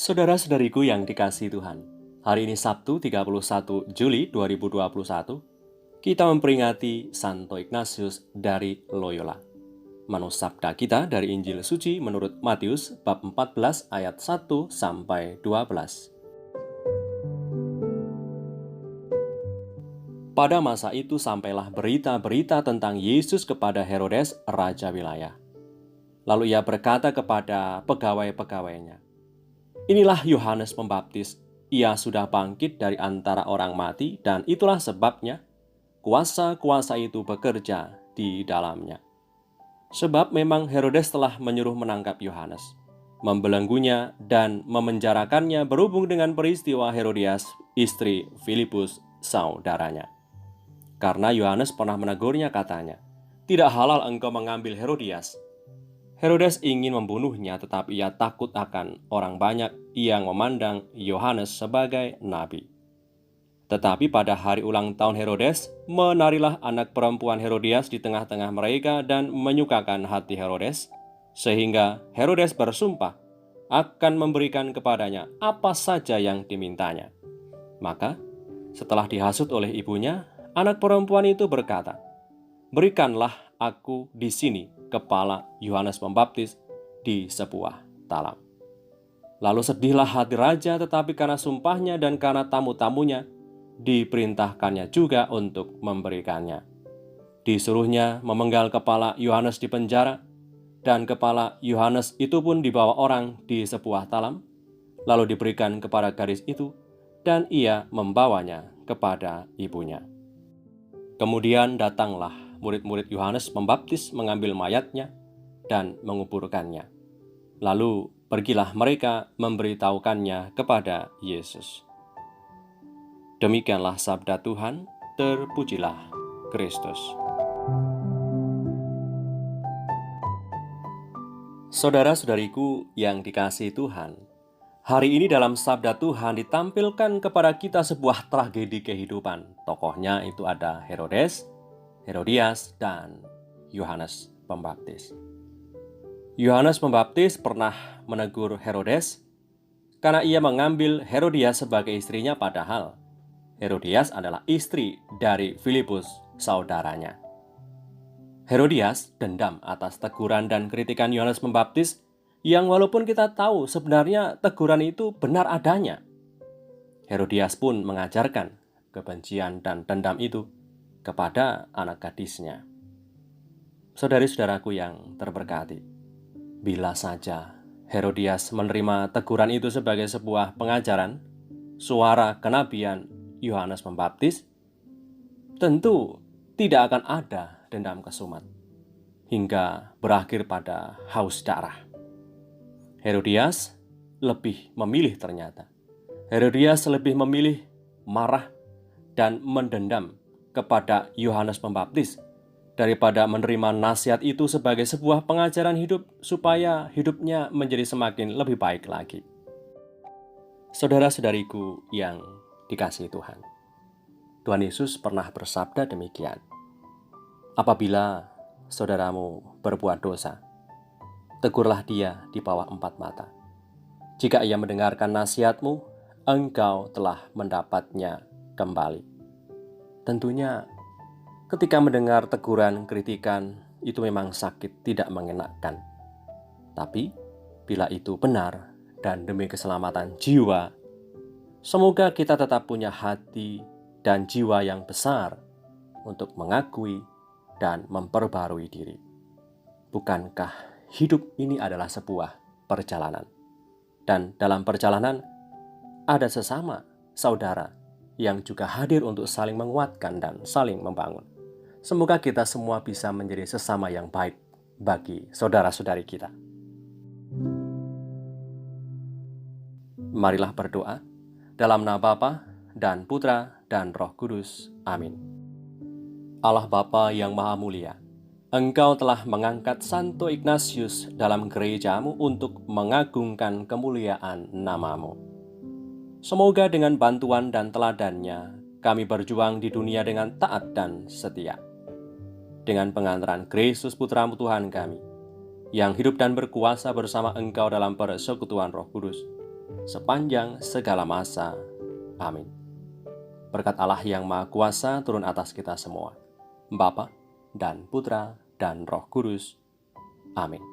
Saudara-saudariku yang dikasihi Tuhan, hari ini Sabtu 31 Juli 2021, kita memperingati Santo Ignatius dari Loyola. Manusabda kita dari Injil Suci menurut Matius bab 14 ayat 1 sampai 12. Pada masa itu sampailah berita-berita tentang Yesus kepada Herodes, raja wilayah. Lalu ia berkata kepada pegawai-pegawainya, "Inilah Yohanes Pembaptis, ia sudah bangkit dari antara orang mati dan itulah sebabnya kuasa-kuasa itu bekerja di dalamnya." Sebab memang Herodes telah menyuruh menangkap Yohanes, membelenggunya dan memenjarakannya berhubung dengan peristiwa Herodias, istri Filipus, saudaranya. Karena Yohanes pernah menegurnya katanya, "Tidak halal engkau mengambil Herodias." Herodes ingin membunuhnya, tetapi ia takut akan orang banyak yang memandang Yohanes sebagai nabi. Tetapi pada hari ulang tahun Herodes, menarilah anak perempuan Herodias di tengah-tengah mereka dan menyukakan hati Herodes, sehingga Herodes bersumpah akan memberikan kepadanya apa saja yang dimintanya. Maka, setelah dihasut oleh ibunya, anak perempuan itu berkata, "Berikanlah aku di sini kepala Yohanes Pembaptis di sebuah talam." Lalu sedihlah hati raja, tetapi karena sumpahnya dan karena tamu-tamunya, diperintahkannya juga untuk memberikannya. Disuruhnya memenggal kepala Yohanes di penjara, dan kepala Yohanes itu pun dibawa orang di sebuah talam, lalu diberikan kepada gadis itu, dan ia membawanya kepada ibunya. Kemudian datanglah murid-murid Yohanes Pembaptis mengambil mayatnya dan menguburkannya. Lalu pergilah mereka memberitahukannya kepada Yesus. Demikianlah sabda Tuhan, terpujilah Kristus. Saudara-saudariku yang dikasihi Tuhan, hari ini dalam sabda Tuhan ditampilkan kepada kita sebuah tragedi kehidupan. Tokohnya itu ada Herodes, Herodias, dan Yohanes Pembaptis. Yohanes Pembaptis pernah menegur Herodes karena ia mengambil Herodias sebagai istrinya, padahal Herodias adalah istri dari Filipus, saudaranya. Herodias dendam atas teguran dan kritikan Yohanes Pembaptis yang walaupun kita tahu sebenarnya teguran itu benar adanya. Herodias pun mengajarkan kebencian dan dendam itu kepada anak gadisnya. Saudari-saudaraku yang terberkati, bila saja Herodias menerima teguran itu sebagai sebuah pengajaran, suara kenabian Yohanes Pembaptis, tentu tidak akan ada dendam kesumat, hingga berakhir pada haus darah. Herodias lebih memilih ternyata. Herodias lebih memilih marah dan mendendam kepada Yohanes Pembaptis daripada menerima nasihat itu sebagai sebuah pengajaran hidup supaya hidupnya menjadi semakin lebih baik lagi. Saudara-saudariku yang dikasihi Tuhan, Tuhan Yesus pernah bersabda demikian, "Apabila saudaramu berbuat dosa, tegurlah dia di bawah 4 mata. Jika ia mendengarkan nasihatmu, engkau telah mendapatnya kembali." Tentunya ketika mendengar teguran, kritikan, itu memang sakit, tidak mengenakkan. Tapi bila itu benar dan demi keselamatan jiwa, semoga kita tetap punya hati dan jiwa yang besar untuk mengakui dan memperbarui diri. Bukankah hidup ini adalah sebuah perjalanan? Dan dalam perjalanan ada sesama saudara yang juga hadir untuk saling menguatkan dan saling membangun. Semoga kita semua bisa menjadi sesama yang baik bagi saudara-saudari kita. Marilah berdoa. Dalam nama Bapa dan Putra dan Roh Kudus. Amin. Allah Bapa yang Maha Mulia, Engkau telah mengangkat Santo Ignatius dalam gerejamu untuk mengagungkan kemuliaan namamu. Semoga dengan bantuan dan teladannya, kami berjuang di dunia dengan taat dan setia. Dengan pengantaran Kristus Putramu Tuhan kami, yang hidup dan berkuasa bersama Engkau dalam persekutuan Roh Kudus, sepanjang segala masa. Amin. Berkat Allah yang Maha Kuasa turun atas kita semua, Bapa dan Putra dan Roh Kudus. Amin.